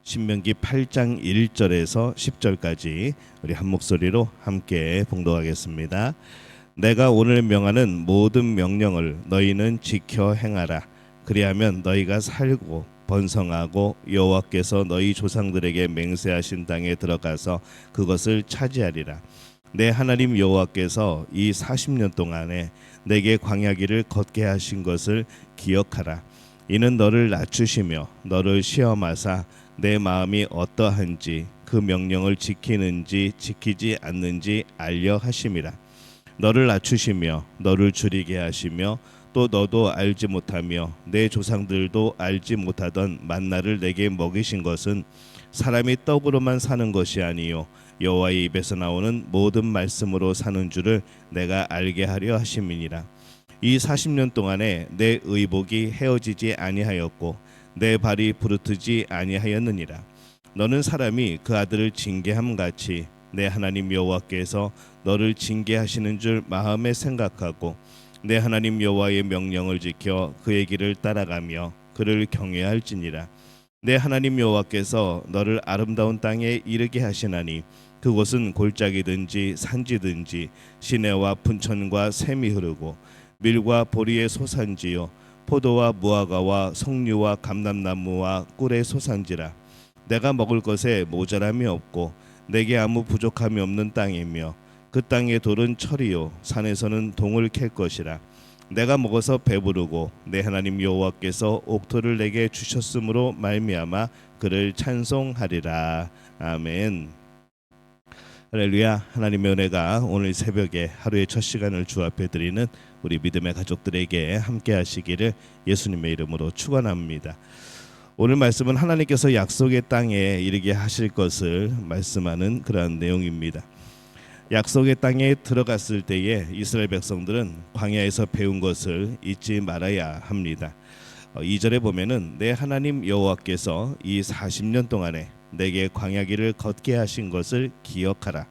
신명기 8장 1절에서 10절까지 우리 한 목소리로 함께 봉독하겠습니다. 내가 오늘 명하는 모든 명령을 너희는 지켜 행하라. 그리하면 너희가 살고 번성하고 여호와께서 너희 조상들에게 맹세하신 땅에 들어가서 그것을 차지하리라. 내 하나님 여호와께서 이 40년 동안에 내게 광야길을 걷게 하신 것을 기억하라. 이는 너를 낮추시며 너를 시험하사 내 마음이 어떠한지 그 명령을 지키는지 지키지 않는지 알려 하심이라. 너를 낮추시며 너를 줄이게 하시며 또 너도 알지 못하며 내 조상들도 알지 못하던 만나를 내게 먹이신 것은 사람이 떡으로만 사는 것이 아니요 여호와의 입에서 나오는 모든 말씀으로 사는 줄을 내가 알게 하려 하심이니라. 이 40년 동안에 내 의복이 헤어지지 아니하였고 내 발이 부르트지 아니하였느니라. 너는 사람이 그 아들을 징계함 같이 내 하나님 여호와께서 너를 징계하시는 줄 마음에 생각하고 내 하나님 여호와의 명령을 지켜 그의 길을 따라가며 그를 경외할지니라. 내 하나님 여호와께서 너를 아름다운 땅에 이르게 하시나니 그곳은 골짜기든지 산지든지 시내와 분천과 샘이 흐르고 밀과 보리의 소산지요 포도와 무화과와 석류와 감람나무와 꿀의 소산지라. 내가 먹을 것에 모자람이 없고 내게 아무 부족함이 없는 땅이며 그 땅의 돌은 철이요 산에서는 동을 캘 것이라. 내가 먹어서 배부르고 내 하나님 여호와께서 옥토를 내게 주셨으므로 말미암아 그를 찬송하리라. 아멘. 할렐루야. 하나님의 은혜가 오늘 새벽에 하루의 첫 시간을 주 앞에 드리는 우리 믿음의 가족들에게 함께 하시기를 예수님의 이름으로 축원합니다. 오늘 말씀은 하나님께서 약속의 땅에 이르게 하실 것을 말씀하는 그러한 내용입니다. 약속의 땅에 들어갔을 때에 이스라엘 백성들은 광야에서 배운 것을 잊지 말아야 합니다. 2절에 보면은 내 하나님 여호와께서 이 40년 동안에 내게 광야길을 걷게 하신 것을 기억하라.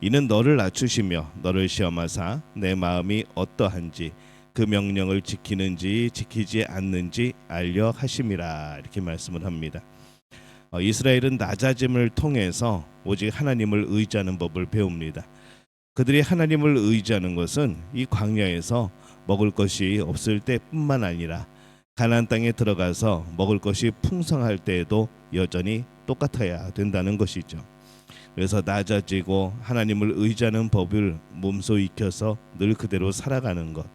이는 너를 낮추시며 너를 시험하사 내 마음이 어떠한지 그 명령을 지키는지 지키지 않는지 알려 하심이라. 이렇게 말씀을 합니다. 이스라엘은 낮아짐을 통해서 오직 하나님을 의지하는 법을 배웁니다. 그들이 하나님을 의지하는 것은 이 광야에서 먹을 것이 없을 때뿐만 아니라 가나안 땅에 들어가서 먹을 것이 풍성할 때에도 여전히 똑같아야 된다는 것이죠. 그래서 낮아지고 하나님을 의지하는 법을 몸소 익혀서 늘 그대로 살아가는 것,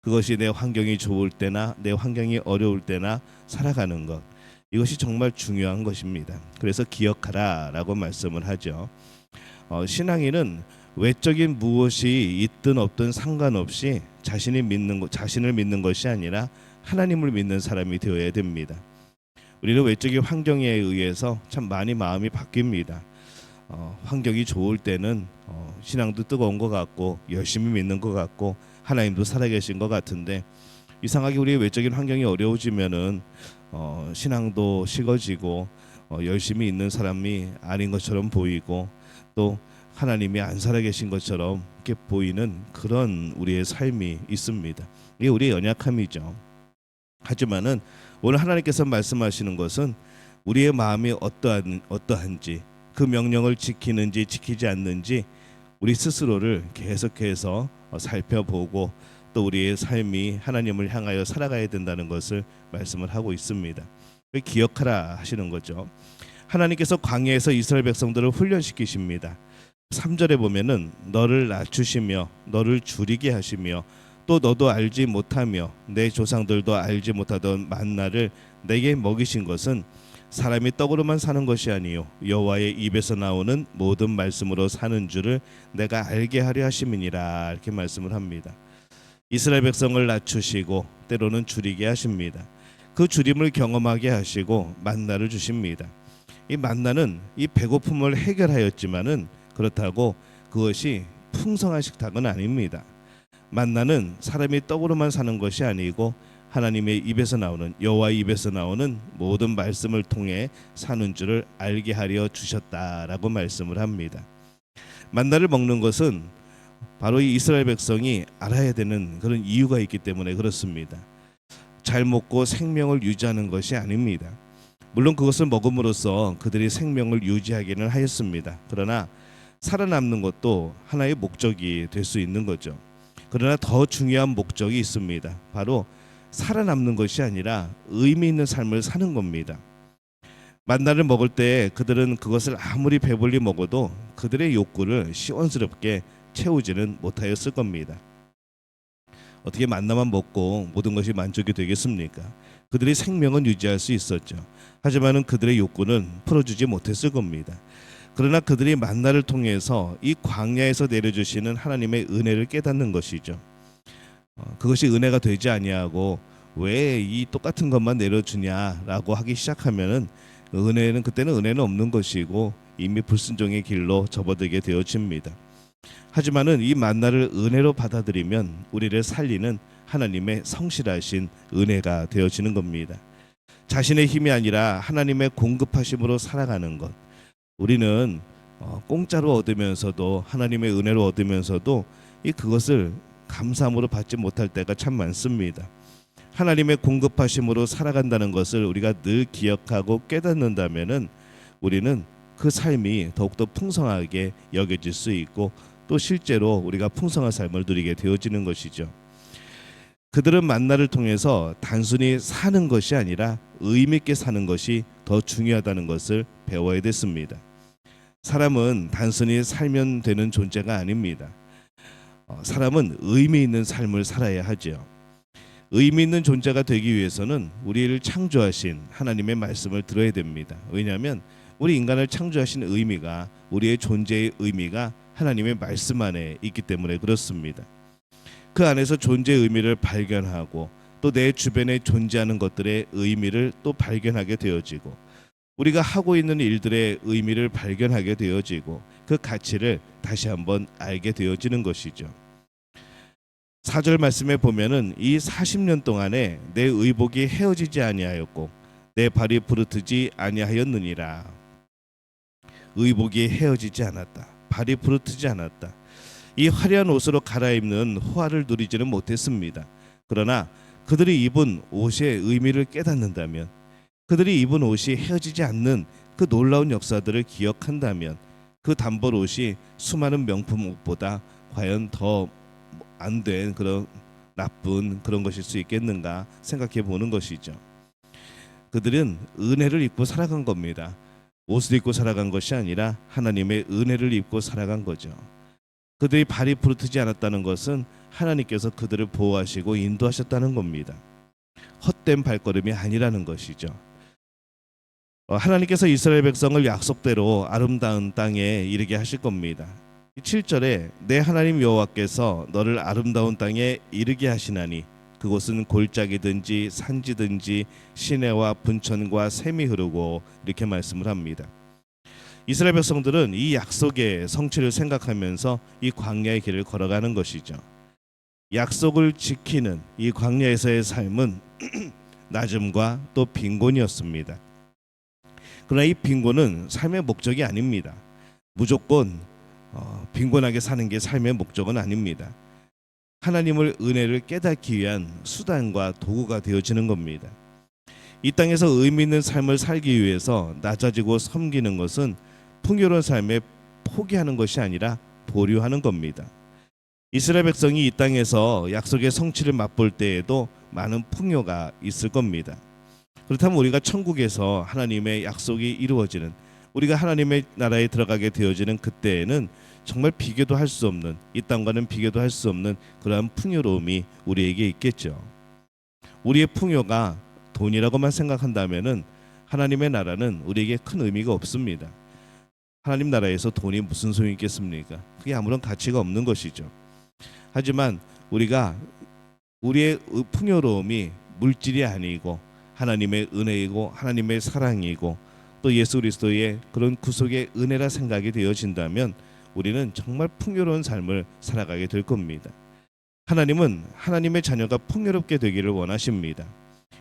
그것이 내 환경이 좋을 때나 내 환경이 어려울 때나 살아가는 것, 이것이 정말 중요한 것입니다. 그래서 기억하라 라고 말씀을 하죠. 신앙인은 외적인 무엇이 있든 없든 상관없이 자신을 믿는 것이 아니라 하나님을 믿는 사람이 되어야 됩니다. 우리는 외적인 환경에 의해서 참 많이 마음이 바뀝니다. 환경이 좋을 때는 신앙도 뜨거운 것 같고 열심히 믿는 것 같고 하나님도 살아계신 것 같은데, 이상하게 우리의 외적인 환경이 어려워지면은 신앙도 식어지고 열심히 있는 사람이 아닌 것처럼 보이고 또 하나님이 안 살아계신 것처럼 이렇게 보이는 그런 우리의 삶이 있습니다. 이게 우리의 연약함이죠. 하지만은 오늘 하나님께서 말씀하시는 것은 우리의 마음이 어떠한지 그 명령을 지키는지 지키지 않는지 우리 스스로를 계속해서 살펴보고 또 우리의 삶이 하나님을 향하여 살아가야 된다는 것을 말씀을 하고 있습니다. 기억하라 하시는 거죠. 하나님께서 광야에서 이스라엘 백성들을 훈련시키십니다. 3절에 보면은 너를 낮추시며 너를 줄이게 하시며 또 너도 알지 못하며 내 조상들도 알지 못하던 만나를 내게 먹이신 것은 사람이 떡으로만 사는 것이 아니요 여호와의 입에서 나오는 모든 말씀으로 사는 줄을 내가 알게 하려 하심이니라. 이렇게 말씀을 합니다. 이스라엘 백성을 낮추시고 때로는 줄이게 하십니다. 그 줄임을 경험하게 하시고 만나를 주십니다. 이 만나는 이 배고픔을 해결하였지만은 그렇다고 그것이 풍성한 식탁은 아닙니다. 만나는 사람이 떡으로만 사는 것이 아니고 하나님의 입에서 나오는 여호와의 입에서 나오는 모든 말씀을 통해 사는 줄을 알게 하려 주셨다라고 말씀을 합니다. 만나를 먹는 것은 바로 이 이스라엘 백성이 알아야 되는 그런 이유가 있기 때문에 그렇습니다. 잘 먹고 생명을 유지하는 것이 아닙니다. 물론 그것을 먹음으로써 그들이 생명을 유지하기는 하였습니다. 그러나 살아남는 것도 하나의 목적이 될 수 있는 거죠. 그러나 더 중요한 목적이 있습니다. 바로 살아남는 것이 아니라 의미 있는 삶을 사는 겁니다. 만나를 먹을 때 그들은 그것을 아무리 배불리 먹어도 그들의 욕구를 시원스럽게 채우지는 못하였을 겁니다. 어떻게 만나만 먹고 모든 것이 만족이 되겠습니까? 그들의 생명은 유지할 수 있었죠. 하지만 그들의 욕구는 풀어주지 못했을 겁니다. 그러나 그들이 만나를 통해서 이 광야에서 내려주시는 하나님의 은혜를 깨닫는 것이죠. 그것이 은혜가 되지 아니하고 왜 이 똑같은 것만 내려주냐라고 하기 시작하면은 그때는 은혜는 없는 것이고 이미 불순종의 길로 접어들게 되어집니다. 하지만은 이 만나를 은혜로 받아들이면 우리를 살리는 하나님의 성실하신 은혜가 되어지는 겁니다. 자신의 힘이 아니라 하나님의 공급하심으로 살아가는 것. 우리는 공짜로 얻으면서도 하나님의 은혜로 얻으면서도 그것을 감사함으로 받지 못할 때가 참 많습니다. 하나님의 공급하심으로 살아간다는 것을 우리가 늘 기억하고 깨닫는다면은 우리는 그 삶이 더욱더 풍성하게 여겨질 수 있고 또 실제로 우리가 풍성한 삶을 누리게 되어지는 것이죠. 그들은 만나를 통해서 단순히 사는 것이 아니라 의미 있게 사는 것이 더 중요하다는 것을 배워야 됐습니다. 사람은 단순히 살면 되는 존재가 아닙니다. 사람은 의미 있는 삶을 살아야 하죠. 의미 있는 존재가 되기 위해서는 우리를 창조하신 하나님의 말씀을 들어야 됩니다. 왜냐하면 우리 인간을 창조하신 의미가, 우리의 존재의 의미가 하나님의 말씀 안에 있기 때문에 그렇습니다. 그 안에서 존재의 의미를 발견하고 또 내 주변에 존재하는 것들의 의미를 또 발견하게 되어지고 우리가 하고 있는 일들의 의미를 발견하게 되어지고 그 가치를 다시 한번 알게 되어지는 것이죠. 4절 말씀에 보면은 이 40년 동안에 내 의복이 헤어지지 아니하였고 내 발이 부르트지 아니하였느니라. 의복이 헤어지지 않았다. 발이 부르트지 않았다. 이 화려한 옷으로 갈아입는 호화를 누리지는 못했습니다. 그러나 그들이 입은 옷의 의미를 깨닫는다면, 그들이 입은 옷이 헤어지지 않는 그 놀라운 역사들을 기억한다면 그 단벌 옷이 수많은 명품 옷보다 과연 더 안 된 그런 나쁜 그런 것일 수 있겠는가 생각해 보는 것이죠. 그들은 은혜를 입고 살아간 겁니다. 옷을 입고 살아간 것이 아니라 하나님의 은혜를 입고 살아간 거죠. 그들이 발이 부르트지 않았다는 것은 하나님께서 그들을 보호하시고 인도하셨다는 겁니다. 헛된 발걸음이 아니라는 것이죠. 하나님께서 이스라엘 백성을 약속대로 아름다운 땅에 이르게 하실 겁니다. 7절에 내 하나님 여호와께서 너를 아름다운 땅에 이르게 하시나니 그곳은 골짜기든지 산지든지 시내와 분천과 샘이 흐르고 이렇게 말씀을 합니다. 이스라엘 백성들은 이 약속의 성취를 생각하면서 이 광야의 길을 걸어가는 것이죠. 약속을 지키는 이 광야에서의 삶은 낮음과 또 빈곤이었습니다. 그러나 이 빈곤은 삶의 목적이 아닙니다. 무조건 빈곤하게 사는 게 삶의 목적은 아닙니다. 하나님을 은혜를 깨닫기 위한 수단과 도구가 되어지는 겁니다. 이 땅에서 의미 있는 삶을 살기 위해서 낮아지고 섬기는 것은 풍요로운 삶에 포기하는 것이 아니라 보류하는 겁니다. 이스라엘 백성이 이 땅에서 약속의 성취를 맛볼 때에도 많은 풍요가 있을 겁니다. 그렇다면 우리가 천국에서 하나님의 약속이 이루어지는, 우리가 하나님의 나라에 들어가게 되어지는 그때에는 정말 비교도 할 수 없는, 이 땅과는 비교도 할 수 없는 그러한 풍요로움이 우리에게 있겠죠. 우리의 풍요가 돈이라고만 생각한다면은 하나님의 나라는 우리에게 큰 의미가 없습니다. 하나님 나라에서 돈이 무슨 소용이 있겠습니까? 그게 아무런 가치가 없는 것이죠. 하지만 우리가 우리의 풍요로움이 물질이 아니고 하나님의 은혜이고 하나님의 사랑이고 또 예수 그리스도의 그런 구속의 은혜라 생각이 되어진다면 우리는 정말 풍요로운 삶을 살아가게 될 겁니다. 하나님은 하나님의 자녀가 풍요롭게 되기를 원하십니다.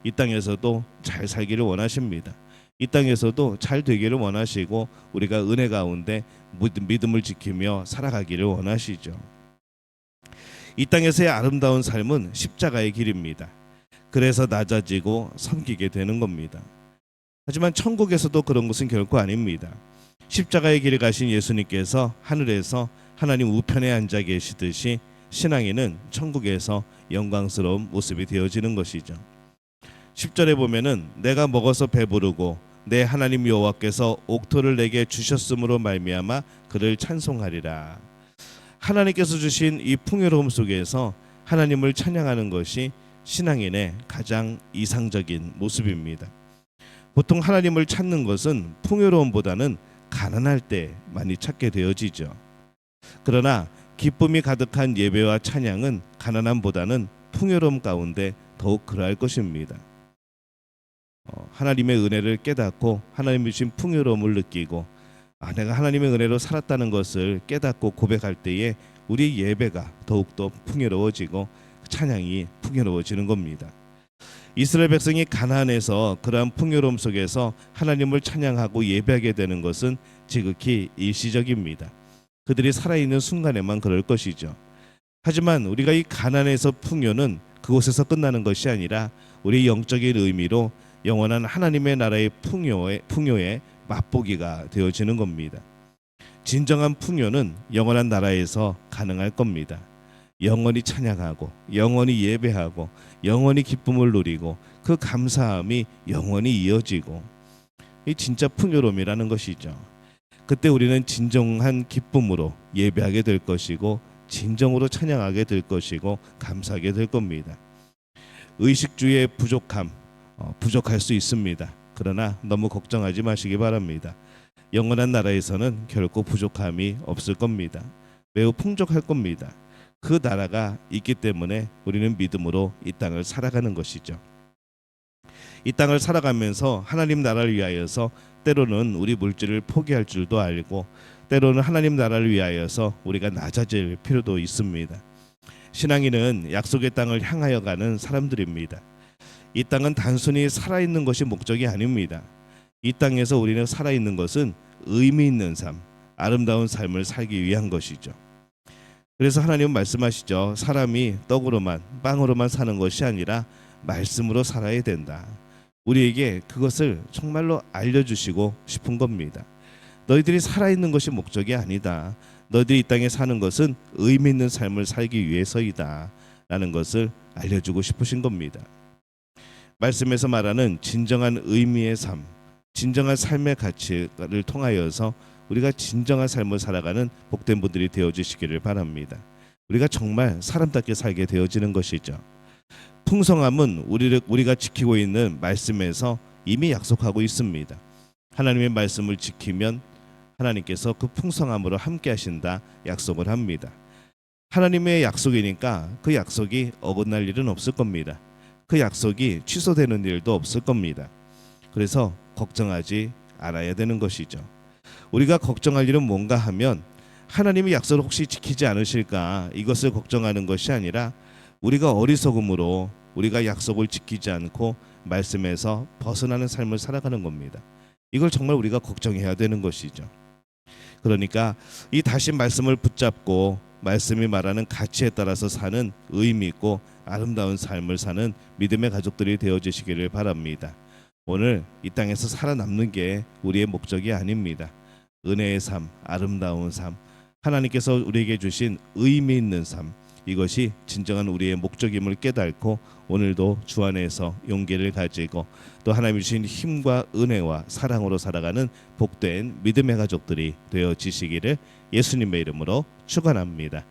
이 땅에서도 잘 살기를 원하십니다. 이 땅에서도 잘 되기를 원하시고 우리가 은혜 가운데 믿음을 지키며 살아가기를 원하시죠. 이 땅에서의 아름다운 삶은 십자가의 길입니다. 그래서 낮아지고 섬기게 되는 겁니다. 하지만 천국에서도 그런 것은 결코 아닙니다. 십자가의 길을 가신 예수님께서 하늘에서 하나님 우편에 앉아 계시듯이 신앙인은 천국에서 영광스러운 모습이 되어지는 것이죠. 10절에 보면은 내가 먹어서 배부르고 내 하나님 여호와께서 옥토를 내게 주셨으므로 말미암아 그를 찬송하리라. 하나님께서 주신 이 풍요로움 속에서 하나님을 찬양하는 것이 신앙인의 가장 이상적인 모습입니다. 보통 하나님을 찾는 것은 풍요로움보다는 가난할 때 많이 찾게 되어지죠. 그러나 기쁨이 가득한 예배와 찬양은 가난함보다는 풍요로움 가운데 더욱 그러할 것입니다. 하나님의 은혜를 깨닫고 하나님이 주신 풍요로움을 느끼고 내가 하나님의 은혜로 살았다는 것을 깨닫고 고백할 때에 우리 예배가 더욱더 풍요로워지고 찬양이 풍요로워지는 겁니다. 이스라엘 백성이 가나안에서 그러한 풍요로움 속에서 하나님을 찬양하고 예배하게 되는 것은 지극히 일시적입니다. 그들이 살아있는 순간에만 그럴 것이죠. 하지만 우리가 이 가나안에서 풍요는 그곳에서 끝나는 것이 아니라 우리 영적인 의미로 영원한 하나님의 나라의 풍요의 맛보기가 되어지는 겁니다. 진정한 풍요는 영원한 나라에서 가능할 겁니다. 영원히 찬양하고 영원히 예배하고 영원히 기쁨을 누리고 그 감사함이 영원히 이어지고 이 진짜 풍요로움이라는 것이죠. 그때 우리는 진정한 기쁨으로 예배하게 될 것이고 진정으로 찬양하게 될 것이고 감사하게 될 겁니다. 의식주의 부족함 부족할 수 있습니다. 그러나 너무 걱정하지 마시기 바랍니다. 영원한 나라에서는 결코 부족함이 없을 겁니다. 매우 풍족할 겁니다. 그 나라가 있기 때문에 우리는 믿음으로 이 땅을 살아가는 것이죠. 이 땅을 살아가면서 하나님 나라를 위하여서 때로는 우리 물질을 포기할 줄도 알고 때로는 하나님 나라를 위하여서 우리가 낮아질 필요도 있습니다. 신앙인은 약속의 땅을 향하여 가는 사람들입니다. 이 땅은 단순히 살아있는 것이 목적이 아닙니다. 이 땅에서 우리는 살아있는 것은 의미 있는 삶, 아름다운 삶을 살기 위한 것이죠. 그래서 하나님은 말씀하시죠. 사람이 떡으로만 빵으로만 사는 것이 아니라 말씀으로 살아야 된다. 우리에게 그것을 정말로 알려주시고 싶은 겁니다. 너희들이 살아있는 것이 목적이 아니다. 너희들이 이 땅에 사는 것은 의미 있는 삶을 살기 위해서이다 라는 것을 알려주고 싶으신 겁니다. 말씀에서 말하는 진정한 의미의 삶, 진정한 삶의 가치를 통하여서 우리가 진정한 삶을 살아가는 복된 분들이 되어주시기를 바랍니다. 우리가 정말 사람답게 살게 되어지는 것이죠. 풍성함은 우리가 지키고 있는 말씀에서 이미 약속하고 있습니다. 하나님의 말씀을 지키면 하나님께서 그 풍성함으로 함께 하신다 약속을 합니다. 하나님의 약속이니까 그 약속이 어긋날 일은 없을 겁니다. 그 약속이 취소되는 일도 없을 겁니다. 그래서 걱정하지 않아야 되는 것이죠. 우리가 걱정할 일은 뭔가 하면 하나님의 약속을 혹시 지키지 않으실까 이것을 걱정하는 것이 아니라 우리가 어리석음으로 우리가 약속을 지키지 않고 말씀에서 벗어나는 삶을 살아가는 겁니다. 이걸 정말 우리가 걱정해야 되는 것이죠. 그러니까 이 다시 말씀을 붙잡고 말씀이 말하는 가치에 따라서 사는 의미 있고 아름다운 삶을 사는 믿음의 가족들이 되어주시기를 바랍니다. 오늘 이 땅에서 살아남는 게 우리의 목적이 아닙니다. 은혜의 삶, 아름다운 삶, 하나님께서 우리에게 주신 의미 있는 삶, 이것이 진정한 우리의 목적임을 깨닫고 오늘도 주 안에서 용기를 가지고 또 하나님이 주신 힘과 은혜와 사랑으로 살아가는 복된 믿음의 가족들이 되어지시기를 예수님의 이름으로 축원합니다.